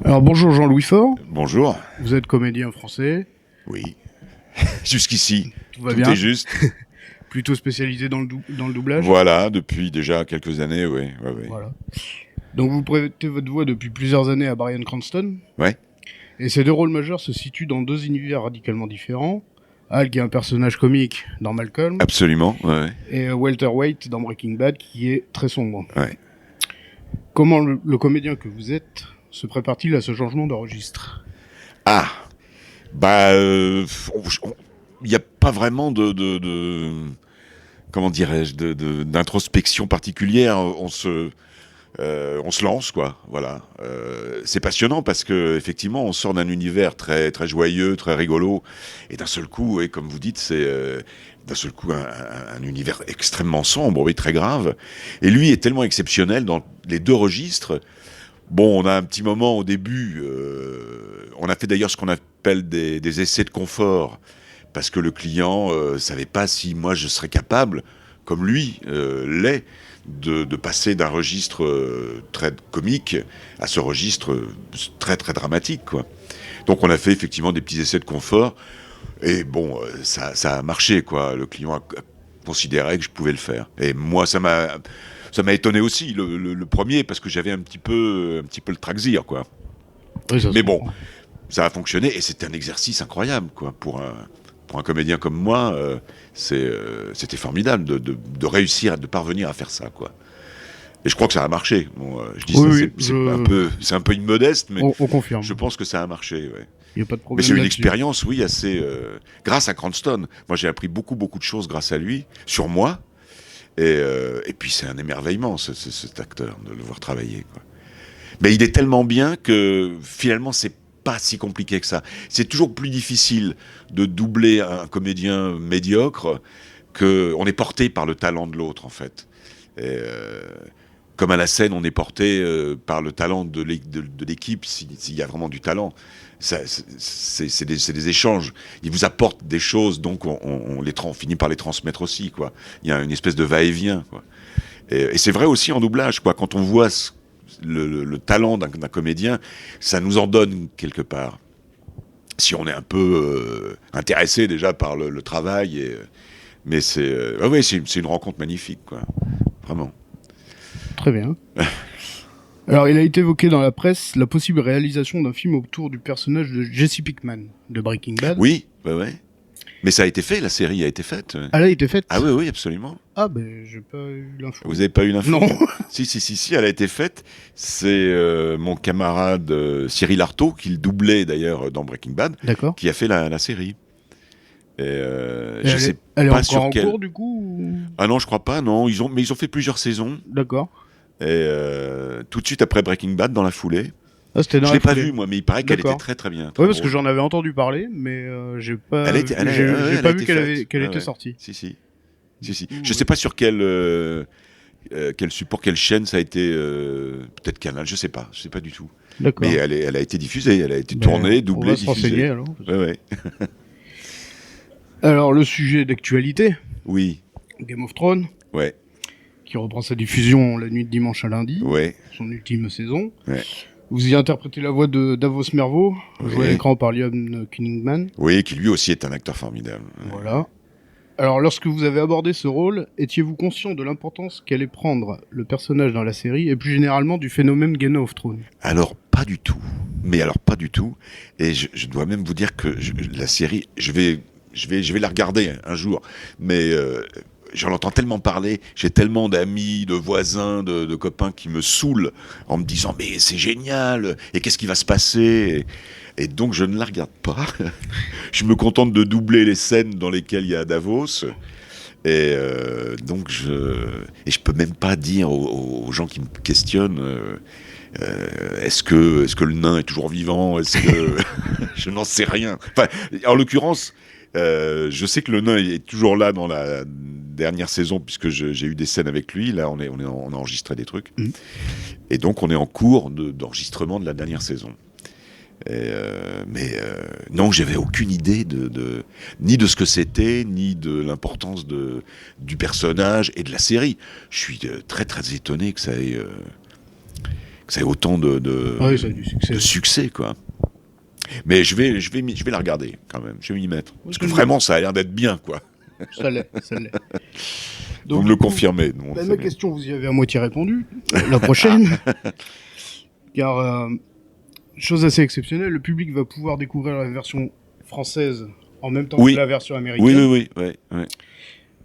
Alors bonjour Jean-Louis Faure, Bonjour. vous êtes comédien français, Oui. Jusqu'ici, tout va tout bien, est juste. plutôt spécialisé dans le doublage. Voilà, depuis déjà quelques années, oui. Ouais, ouais. Voilà. Donc vous prêtez votre voix depuis plusieurs années à Bryan Cranston, Ouais, et ces deux rôles majeurs se situent dans deux univers radicalement différents. Hal qui est un personnage comique dans Malcolm, absolument. Ouais, et Walter White dans Breaking Bad qui est très sombre. ouais. Comment le comédien que vous êtes se prépare-t-il à ce changement de registre? Ah, bah, il n'y a pas vraiment comment dirais-je, d'introspection particulière. On se lance, quoi. Voilà. C'est passionnant parce que effectivement, on sort d'un univers très très joyeux, très rigolo, et d'un seul coup, et comme vous dites, c'est d'un seul coup un univers extrêmement sombre, oui, très grave. Et lui est tellement exceptionnel dans les deux registres. Bon, on a un petit moment au début. On a fait d'ailleurs ce qu'on appelle des essais de confort parce que le client savait pas si moi je serais capable, comme lui l'est, de passer d'un registre très comique à ce registre très très dramatique, quoi. Donc on a fait effectivement des petits essais de confort et bon, ça a marché, quoi. Le client a considéré que je pouvais le faire. Et moi, ça m'a étonné aussi le premier parce que j'avais un petit peu le traxir, quoi. Oui, ça se Mais bon, comprend. ça a fonctionné et c'était un exercice incroyable, quoi, pour un comédien comme moi. C'était formidable de réussir, de parvenir à faire ça, quoi. Et je crois que ça a marché. Bon, je dis Oui, ça, oui, c'est un peu immodeste, mais on confirme. je pense que ça a marché, ouais. Il n'y a pas de Mais problème c'est une là-dessus. expérience, oui, assez. Grâce à Cranston, moi j'ai appris beaucoup, beaucoup de choses grâce à lui, sur moi. Et puis c'est un émerveillement, cet acteur, de le voir travailler, quoi. Mais il est tellement bien que finalement c'est pas si compliqué que ça. C'est toujours plus difficile de doubler un comédien médiocre que on est porté par le talent de l'autre, en fait. Et, comme à la scène, on est porté par le talent de l'équipe, s'il y a vraiment du talent. C'est des échanges. Ils vous apportent des choses, donc on finit par les transmettre aussi, quoi. Il y a une espèce de va-et-vient, quoi. Et c'est vrai aussi en doublage, quoi. Quand on voit le talent d'un comédien, ça nous en donne quelque part. Si on est un peu intéressé déjà par le travail, mais ouais, c'est une rencontre magnifique, quoi. Vraiment. Très bien. Alors, il a été évoqué dans la presse la possible réalisation d'un film autour du personnage de Jesse Pinkman de Breaking Bad. Oui, ouais, ouais. Mais ça a été fait, la série a été faite. Elle a été faite. Ah oui, oui, absolument. Ah ben, j'ai pas eu l'info. Vous n'avez pas eu l'info? Non. Si, elle a été faite. C'est mon camarade Cyril Artaud, qui le doublait d'ailleurs dans Breaking Bad, D'accord. qui a fait la série. Et Et je sais elle est pas encore sur en quel. cours du coup Ah non, je crois pas, non. Mais ils ont fait plusieurs saisons. D'accord. Et tout de suite après Breaking Bad, dans la foulée. Ah, c'était dans Je la l'ai pas foulée. vue, moi, mais il paraît qu'elle était D'accord. très très bien. Très Ouais, parce que drôle. j'en avais entendu parler, mais j'ai pas, Elle a été, j'ai elle pas a vu été qu'elle faite. était Ouais. sortie. Si. Je Oui. sais pas sur quel support, quelle chaîne ça a été. Peut-être Canal, je sais pas du tout. D'accord. Mais elle a été diffusée, elle a été Ben, tournée, on doublée, va se renseigner diffusée. alors. Ouais. Alors, le sujet d'actualité, Oui, Game of Thrones, ouais, qui reprend sa diffusion la nuit de dimanche à lundi, ouais. son ultime saison. Ouais. Vous y interprétez la voix de Davos Mervo, joué à Oui. l'écran par Liam Cunningman. Oui, qui lui aussi est un acteur formidable. Voilà. Alors, lorsque vous avez abordé ce rôle, étiez-vous conscient de l'importance qu'allait prendre le personnage dans la série, et plus généralement du phénomène Game of Thrones? Alors, pas du tout. Mais alors, pas du tout. Et je dois même vous dire que la série, je vais la regarder un jour. Mais j'en entends tellement parler. J'ai tellement d'amis, de voisins, de copains qui me saoulent en me disant mais c'est génial. Et qu'est-ce qui va se passer? Et donc, je ne la regarde pas. Je me contente de doubler les scènes dans lesquelles il y a Davos. Et donc, je peux même pas dire aux gens qui me questionnent. Est-ce que le nain est toujours vivant? Est-ce que je n'en sais rien. Enfin, en l'occurrence, je sais que le nain est toujours là dans la dernière saison puisque j'ai eu des scènes avec lui. Là, on a enregistré des trucs, et donc on est en cours d'enregistrement de la dernière saison. Mais non, j'avais aucune idée ni de ce que c'était, ni de l'importance du personnage et de la série. Je suis très très étonné que ça ait autant Oui, ça a du succès. de succès, quoi. Mais je vais la regarder quand même. Je vais m'y mettre parce que je vraiment, ça a l'air d'être bien, quoi. Ça l'est, ça l'est. Vous Donc, me le confirmez. Non, ma question, vous y avez à moitié répondu. La prochaine. Car, chose assez exceptionnelle, le public va pouvoir découvrir la version française en même temps Oui. que la version américaine. Oui.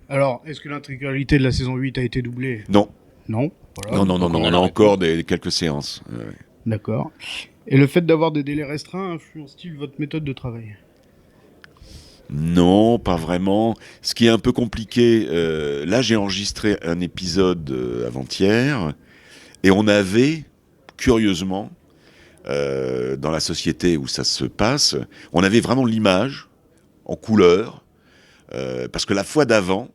Alors, est-ce que l'intégralité de la saison 8 a été doublée ? Non. Non. Voilà. Non, Donc, on a la encore réponse. quelques séances. D'accord. Et le fait d'avoir des délais restreints influence-t-il votre méthode de travail ? Non, pas vraiment. Ce qui est un peu compliqué, là j'ai enregistré un épisode avant-hier, et on avait, curieusement, dans la société où ça se passe, on avait vraiment l'image en couleur, parce que la fois d'avant,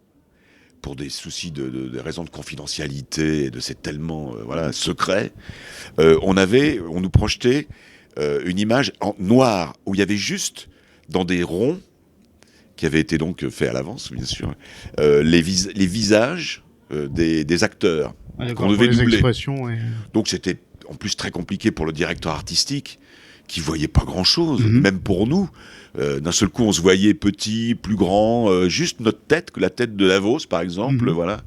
pour des soucis de raisons de confidentialité, et de c'est tellement secret, on nous projetait une image en noir, où il y avait juste, dans des ronds, qui avaient été donc faits à l'avance, bien sûr, les visages des acteurs qu'on devait les doubler. expressions et... Donc c'était en plus très compliqué pour le directeur artistique, qui voyait pas grand-chose, Mhm. même pour nous. D'un seul coup, on se voyait petit, plus grand, juste notre tête, que la tête de Davos, par exemple, Mhm. voilà,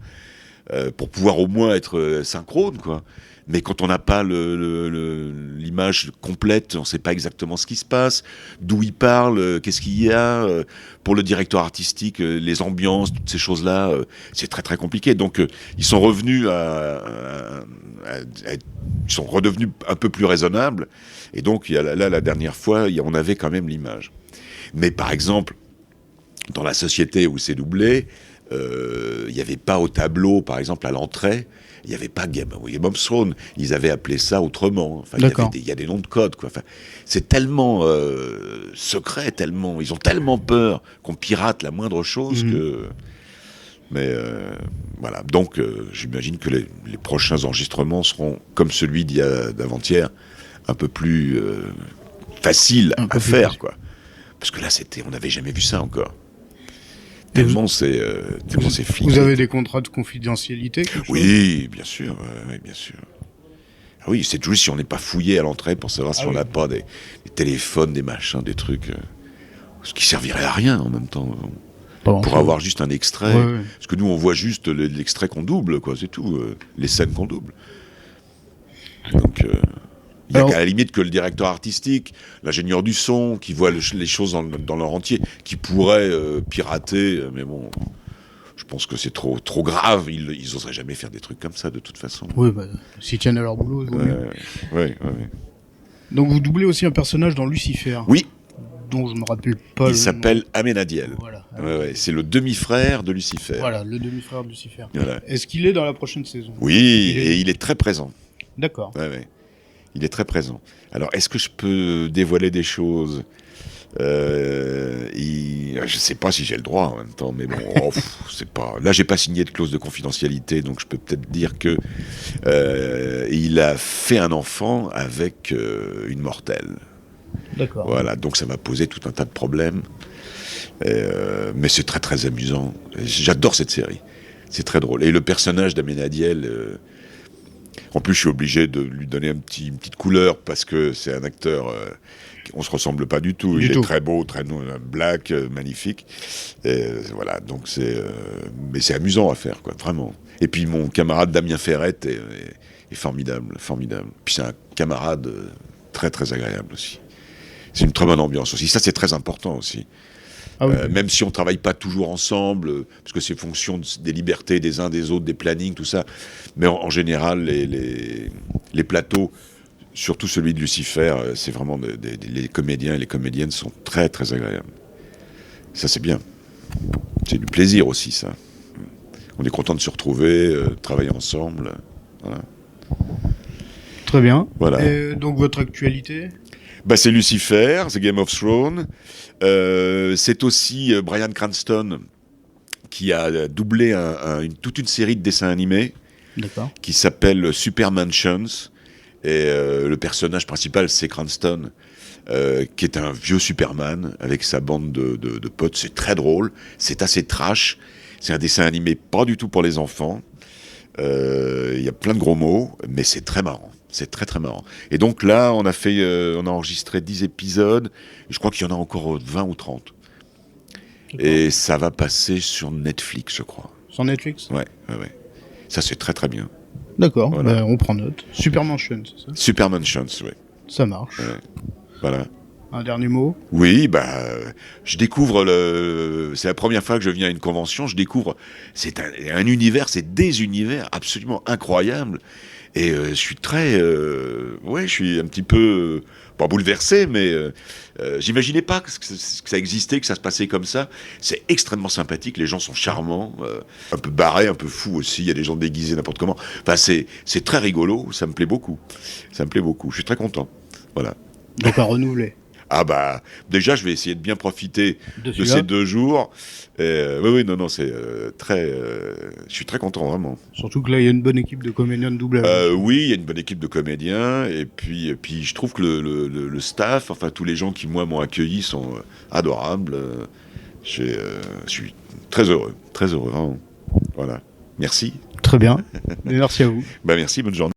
pour pouvoir au moins être synchrone, quoi. Mais quand on n'a pas l'image complète, on ne sait pas exactement ce qui se passe, d'où il parle, qu'est-ce qu'il y a. Pour le directeur artistique, les ambiances, toutes ces choses-là, c'est très très compliqué. Donc ils sont revenus ils sont redevenus un peu plus raisonnables. Et donc là, la dernière fois, on avait quand même l'image. Mais par exemple, dans la société où c'est doublé, il n'y avait pas au tableau, par exemple à l'entrée, il n'y avait pas Game of Thrones. Ils avaient appelé ça autrement. Enfin, il y a des noms de code, quoi. Enfin, c'est tellement secret, ils ont tellement peur qu'on pirate la moindre chose que... Mais voilà. Donc, j'imagine que les prochains enregistrements seront, comme celui d'avant-hier, un peu plus faciles à faire, quoi. Parce que là, on n'avait jamais vu ça encore. Tellement c'est fliqué. Vous avez des contrats de confidentialité, quelque chose ? Oui, bien sûr, bien sûr. Ah oui, c'est toujours si on n'est pas fouillé à l'entrée pour savoir si on n'a pas des téléphones, des machins, des trucs, ce qui servirait à rien en même temps. Pour avoir juste un extrait. Ouais. Parce que nous, on voit juste l'extrait qu'on double, quoi, c'est tout. Les scènes qu'on double. Donc, il n'y a qu'à la limite que le directeur artistique, l'ingénieur du son, qui voit les choses dans leur entier, qui pourrait pirater, mais bon, je pense que c'est trop grave. Ils n'oseraient jamais faire des trucs comme ça, de toute façon. Oui, s'ils tiennent à leur boulot, il vaut mieux. Oui. Donc vous doublez aussi un personnage dans Lucifer. Oui. Dont je ne me rappelle pas. Il s'appelle Amenadiel. Voilà. C'est le demi-frère de Lucifer. Voilà, le demi-frère de Lucifer. Voilà. Est-ce qu'il est dans la prochaine saison ? Oui, il est très présent. D'accord. Ouais. Il est très présent. Alors, est-ce que je peux dévoiler des choses ? Je ne sais pas si j'ai le droit en même temps, mais bon, c'est pas. Là, j'ai pas signé de clause de confidentialité, donc je peux peut-être dire que il a fait un enfant avec une mortelle. D'accord. Voilà, donc ça m'a posé tout un tas de problèmes, mais c'est très très amusant. J'adore cette série, c'est très drôle. Et le personnage d'Amenadiel. En plus, je suis obligé de lui donner une petite couleur parce que c'est un acteur. On se ressemble pas du tout. Il est très beau, très black, magnifique. Et voilà, donc mais c'est amusant à faire, quoi, vraiment. Et puis mon camarade Damien Ferrette est formidable. Puis c'est un camarade très très agréable aussi. C'est une très bonne ambiance aussi. Ça, c'est très important aussi. Ah oui. Même si on travaille pas toujours ensemble, parce que c'est fonction des libertés des uns des autres, des plannings, tout ça. Mais en général, les plateaux, surtout celui de Lucifer, c'est vraiment les comédiens et les comédiennes sont très très agréables. Ça, c'est bien. C'est du plaisir aussi, ça. On est content de se retrouver, de travailler ensemble. Voilà. Très bien. Voilà. Et donc votre actualité ? C'est Lucifer, c'est Game of Thrones. C'est aussi Bryan Cranston qui a doublé toute une série de dessins animés. D'accord. Qui s'appelle Super Mansions. Et le personnage principal, c'est Cranston, qui est un vieux Superman avec sa bande de potes. C'est très drôle, c'est assez trash. C'est un dessin animé pas du tout pour les enfants. Il y a plein de gros mots, mais c'est très marrant. C'est très très marrant. Et donc là, on a enregistré 10 épisodes. Je crois qu'il y en a encore 20 ou 30. D'accord. Et ça va passer sur Netflix, je crois. Sur Netflix. Ouais. Ça, c'est très très bien. D'accord, Voilà. on prend note. Supermansion, c'est ça? Superman Chance, ouais. Ça marche. Ouais. Voilà. Un dernier mot? Oui, je découvre c'est la première fois que je viens à une convention, je découvre, c'est un univers, c'est des univers absolument incroyables. Et je suis je suis un petit peu, pas bouleversé, mais j'imaginais pas que ça existait, que ça se passait comme ça. C'est extrêmement sympathique, les gens sont charmants, un peu barrés, un peu fous aussi, il y a des gens déguisés n'importe comment. Enfin, c'est très rigolo, ça me plaît beaucoup. Je suis très content. Voilà. Donc à renouveler. Déjà, je vais essayer de bien profiter De de celui-là. ces 2 jours. Oui, non, c'est je suis très content, vraiment. Surtout que là, il y a une bonne équipe de comédiens de doublage. Oui, il y a une bonne équipe de comédiens, et puis je trouve que le staff, enfin tous les gens qui moi m'ont accueilli sont adorables. Je suis très heureux, vraiment. Voilà. Merci. Très bien. Et merci à vous. Merci, bonne journée.